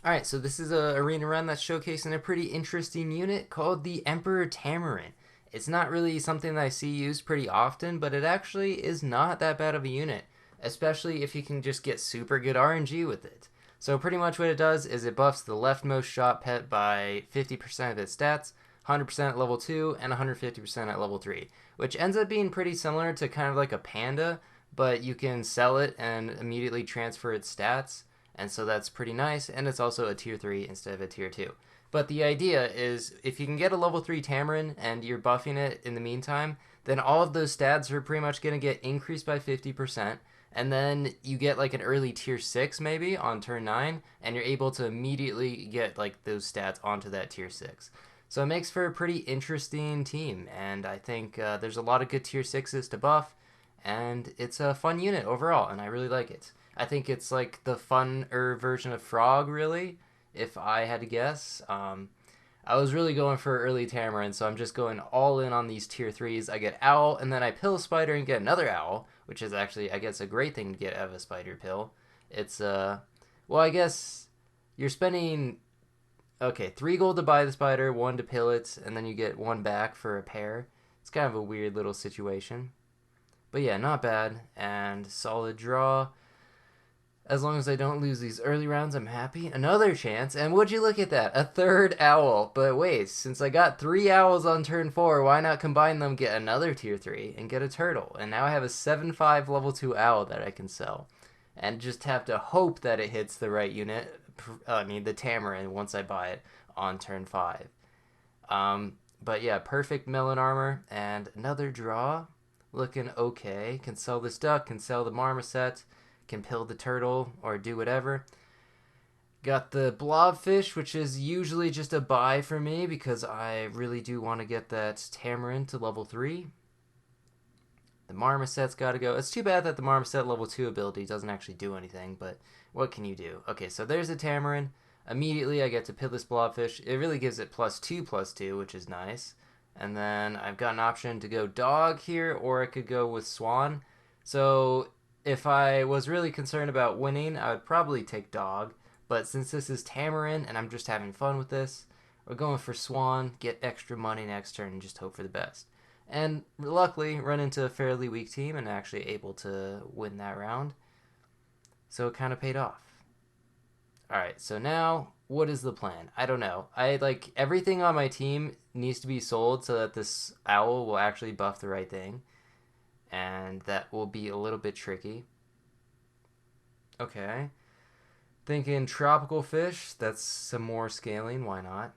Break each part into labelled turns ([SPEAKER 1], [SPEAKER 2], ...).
[SPEAKER 1] Alright, so this is a arena run that's showcasing a pretty interesting unit called the Emperor Tamarin. It's not really something that I see used pretty often, but it actually is not that bad of a unit, especially if you can just get super good RNG with it. So pretty much what it does is it buffs the leftmost shot pet by 50% of its stats, 100% at level 2, and 150% at level 3, which ends up being pretty similar to kind of like a panda, but you can sell it and immediately transfer its stats, and so that's pretty nice, and it's also a tier 3 instead of a tier 2. But the idea is if you can get a level 3 Tamarin and you're buffing it in the meantime, then all of those stats are pretty much going to get increased by 50%, and then you get like an early tier 6 maybe on turn 9, and you're able to immediately get like those stats onto that tier 6. So it makes for a pretty interesting team, and I think there's a lot of good tier 6s to buff, and it's a fun unit overall, and I really like it. I think it's like the funner version of Frog, really, if I had to guess. I was really going for early Tamarin, so I'm just going all in on these tier 3s. I get Owl, and then I pill Spider and get another Owl, which is actually, I guess, a great thing to get out of a Spider pill. It's, well, I guess you're spending, okay, 3 gold to buy the Spider, 1 to pill it, and then you get 1 back for a pair. It's kind of a weird little situation. But yeah, not bad, and solid draw. As long as I don't lose these early rounds, I'm happy. Another chance, and would you look at that? A third owl. But wait, since I got 3 owls on turn 4, why not combine them, get another tier 3, and get a turtle? And now I have a 7-5 level 2 owl that I can sell. And just have to hope that it hits the right unit. I mean, the Tamarin, once I buy it on turn 5. But yeah, perfect melon armor, and another draw. Looking okay. Can sell this duck, can sell the marmoset, can pill the turtle or do whatever. Got the blobfish, which is usually just a buy for me because I really do want to get that Tamarin to level 3. The marmoset's got to go. It's too bad that the marmoset level 2 ability doesn't actually do anything, but what can you do? Okay, so there's a Tamarin. Immediately I get to pill this blobfish. It really gives it +2/+2, which is nice. And then I've got an option to go dog here, or I could go with swan. So if I was really concerned about winning, I would probably take dog. But since this is Tamarin and I'm just having fun with this, we're going for swan, get extra money next turn, and just hope for the best. And luckily, run into a fairly weak team and actually able to win that round. So it kind of paid off. All right, so now what is the plan? I don't know. I like everything on my team needs to be sold so that this owl will actually buff the right thing, and that will be a little bit tricky. Okay. Thinking tropical fish, that's some more scaling, why not?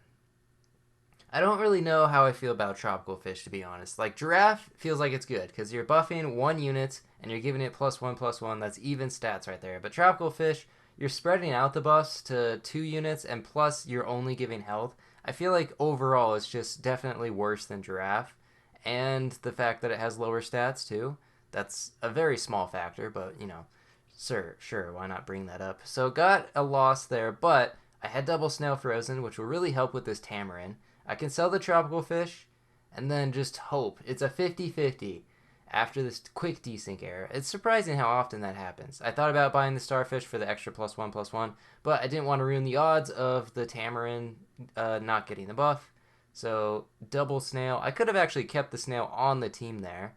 [SPEAKER 1] I don't really know how I feel about tropical fish, to be honest. Like giraffe feels like it's good because you're buffing 1 unit and you're giving it +1/+1. That's even stats right there. But tropical fish, you're spreading out the buffs to 2 units and plus you're only giving health. I feel like overall it's just definitely worse than giraffe, and the fact that it has lower stats too. That's a very small factor, but sure, why not bring that up? So got a loss there, but I had double snail frozen, which will really help with this Tamarin. I can sell the tropical fish and then just hope. It's a 50-50 after this quick desync error. It's surprising how often that happens. I thought about buying the starfish for the extra +1/+1, but I didn't want to ruin the odds of the Tamarin not getting the buff. So double snail. I could have actually kept the snail on the team there,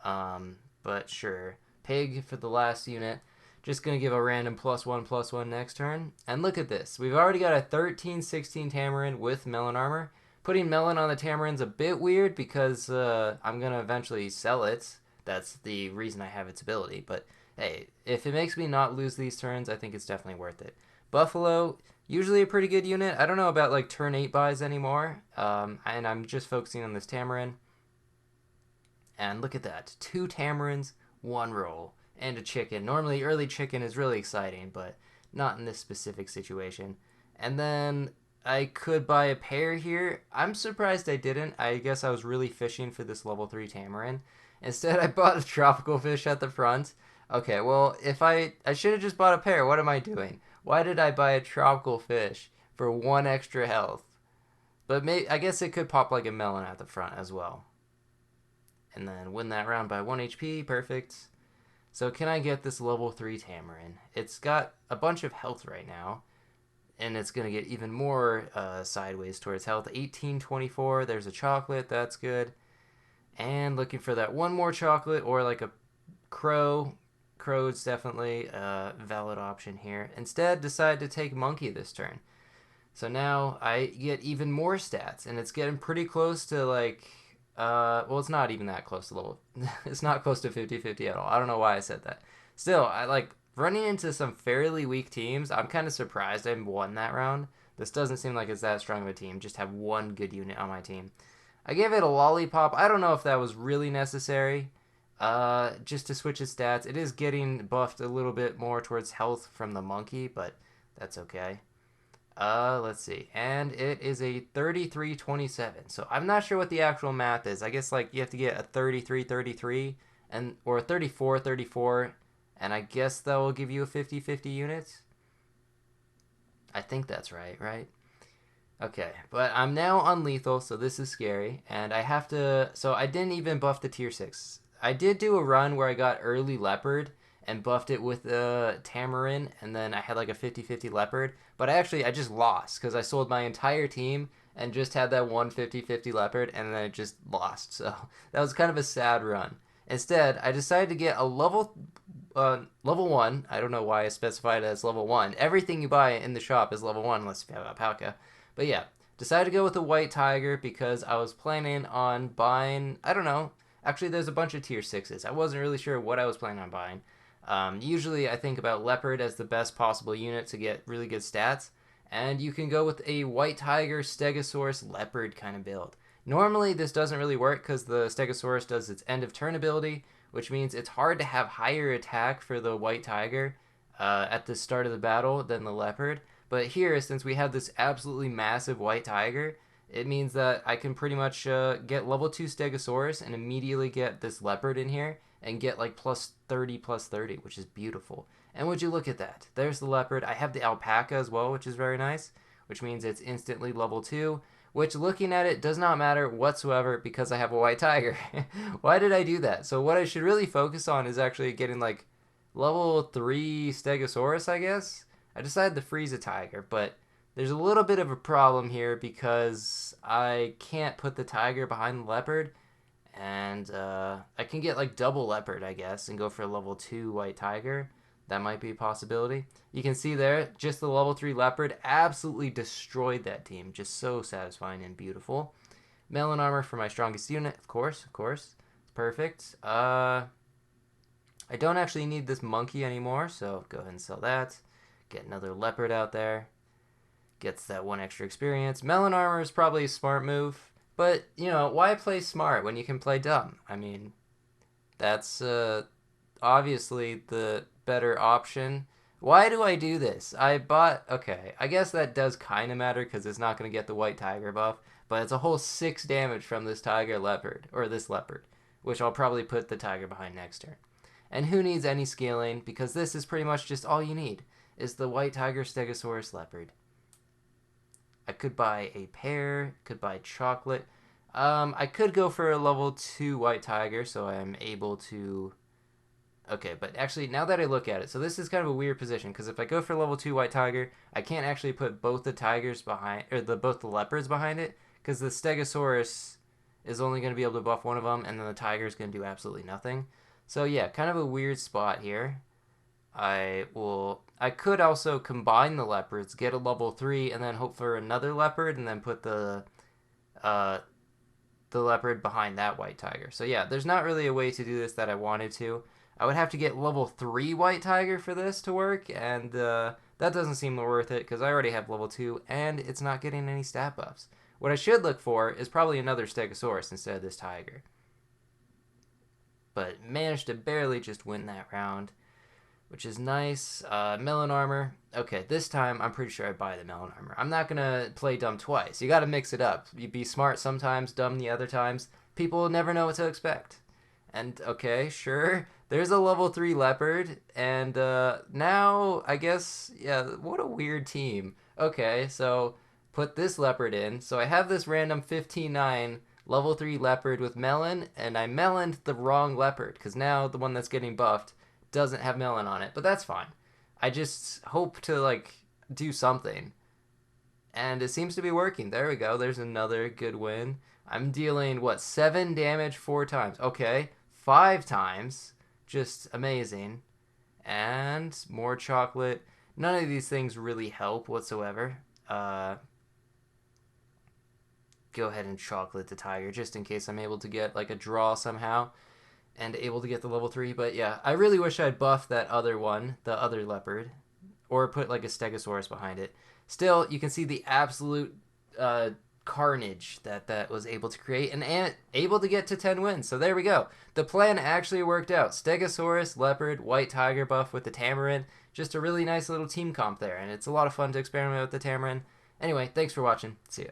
[SPEAKER 1] but sure. Pig for the last unit. Just going to give a random +1/+1 next turn. And look at this. We've already got a 13-16 Tamarin with melon armor. Putting melon on the Tamarin's a bit weird because I'm going to eventually sell it. That's the reason I have its ability. But hey, if it makes me not lose these turns, I think it's definitely worth it. Buffalo, usually a pretty good unit. I don't know about like turn 8 buys anymore. And I'm just focusing on this Tamarin. And look at that. 2 Tamarins, 1 roll, and a chicken. Normally, early chicken is really exciting, but not in this specific situation. And then I could buy a pair here. I'm surprised I didn't. I guess I was really fishing for this level 3 Tamarin. Instead, I bought a tropical fish at the front. Okay, well, if I should have just bought a pair. What am I doing? Why did I buy a tropical fish for 1 extra health? But I guess it could pop like a melon at the front as well. And then win that round by 1 HP. Perfect. So can I get this level 3 Tamarin? It's got a bunch of health right now. and it's going to get even more sideways towards health. 1824, there's a chocolate, that's good. And looking for that one more chocolate or like a crow. Crow's definitely a valid option here. Instead, decide to take monkey this turn. So now I get even more stats, and it's getting pretty close to like, well, it's not even that close to level. It's not close to 50-50 at all. I don't know why I said that. Still, I like running into some fairly weak teams. I'm kind of surprised I won that round. This doesn't seem like it's that strong of a team. Just have one good unit on my team. I gave it a lollipop. I don't know if that was really necessary. Just to switch its stats. It is getting buffed a little bit more towards health from the monkey, but that's okay. Let's see. And it is a 33-27. So I'm not sure what the actual math is. I guess like you have to get a 33-33 and or a 34-34, and I guess that will give you a 50-50 unit. I think that's right? Okay, but I'm now on lethal, so this is scary, and I have to. So I didn't even buff the tier 6. I did do a run where I got early leopard and buffed it with a tamarin, and then I had like a 50-50 leopard, but I just lost because I sold my entire team and just had that one 50-50 leopard, and then I just lost. So that was kind of a sad run. Instead, I decided to get a level 1. I don't know why I specified it as level 1. Everything you buy in the shop is level 1 unless you have Alpaca. But yeah, decided to go with the white tiger because I was planning on buying, I don't know. Actually, there's a bunch of tier 6s. I wasn't really sure what I was planning on buying. Usually, I think about leopard as the best possible unit to get really good stats. And you can go with a white tiger, stegosaurus, leopard kind of build. Normally, this doesn't really work because the stegosaurus does its end of turn ability, which means it's hard to have higher attack for the white tiger at the start of the battle than the leopard. But here, since we have this absolutely massive white tiger, it means that I can pretty much get level 2 Stegosaurus and immediately get this leopard in here and get like plus 30, which is beautiful. And would you look at that? There's the leopard. I have the alpaca as well, which is very nice, which means it's instantly level 2, which looking at it does not matter whatsoever because I have a white tiger. Why did I do that? So what I should really focus on is actually getting like level 3 Stegosaurus, I guess. I decided to freeze a tiger, but there's a little bit of a problem here because I can't put the tiger behind the leopard, and I can get like double leopard, I guess, and go for a level 2 white tiger. That might be a possibility. You can see there, just the level 3 leopard absolutely destroyed that team. Just so satisfying and beautiful. Melon armor for my strongest unit, of course. It's perfect. I don't actually need this monkey anymore, so go ahead and sell that. Get another leopard out there. Gets that one extra experience. Melon armor is probably a smart move, but why play smart when you can play dumb? I mean, that's obviously the better option. Why do I do this? Okay, I guess that does kind of matter because it's not going to get the white tiger buff, but it's a whole 6 damage from this tiger leopard, or this leopard, which I'll probably put the tiger behind next turn. And who needs any scaling, because this is pretty much just all you need, is the white tiger stegosaurus leopard. I could buy a pear, could buy chocolate. I could go for a level 2 white tiger, so I'm able to... Okay, but actually, now that I look at it, so this is kind of a weird position, because if I go for level 2 white tiger, I can't actually put both the tigers behind, or both the leopards behind it, because the stegosaurus is only going to be able to buff one of them, and then the tiger is going to do absolutely nothing. So yeah, kind of a weird spot here. I could also combine the leopards, get a level 3, and then hope for another leopard, and then put the leopard behind that white tiger. So yeah, there's not really a way to do this that I wanted to. I would have to get level 3 white tiger for this to work, and that doesn't seem worth it because I already have level 2, and it's not getting any stat buffs. What I should look for is probably another stegosaurus instead of this tiger. But managed to barely just win that round, which is nice. Melon armor. Okay, this time I'm pretty sure I buy the melon armor. I'm not going to play dumb twice. You got to mix it up. You be smart sometimes, dumb the other times. People never know what to expect. And okay, sure, there's a level 3 leopard. And now, I guess, yeah, what a weird team. Okay, so put this leopard in. So I have this random 15-9 level 3 leopard with melon, and I meloned the wrong leopard because now the one that's getting buffed doesn't have melon on it, but that's fine. I just hope to like do something. And it seems to be working. There we go. There's another good win. I'm dealing, what, 7 damage 4 times. Okay, 5 times. Just amazing. And more chocolate. None of these things really help whatsoever. Go ahead and chocolate the tiger just in case I'm able to get like a draw somehow and able to get the level 3. But yeah, I really wish I'd buffed that other one, the other leopard, or put like a stegosaurus behind it. Still, you can see the absolute carnage that was able to create and able to get to 10 wins. So there we go. The plan actually worked out. Stegosaurus, leopard, white tiger buff with the Tamarin. Just a really nice little team comp there, and it's a lot of fun to experiment with the Tamarin. Anyway, thanks for watching. See ya.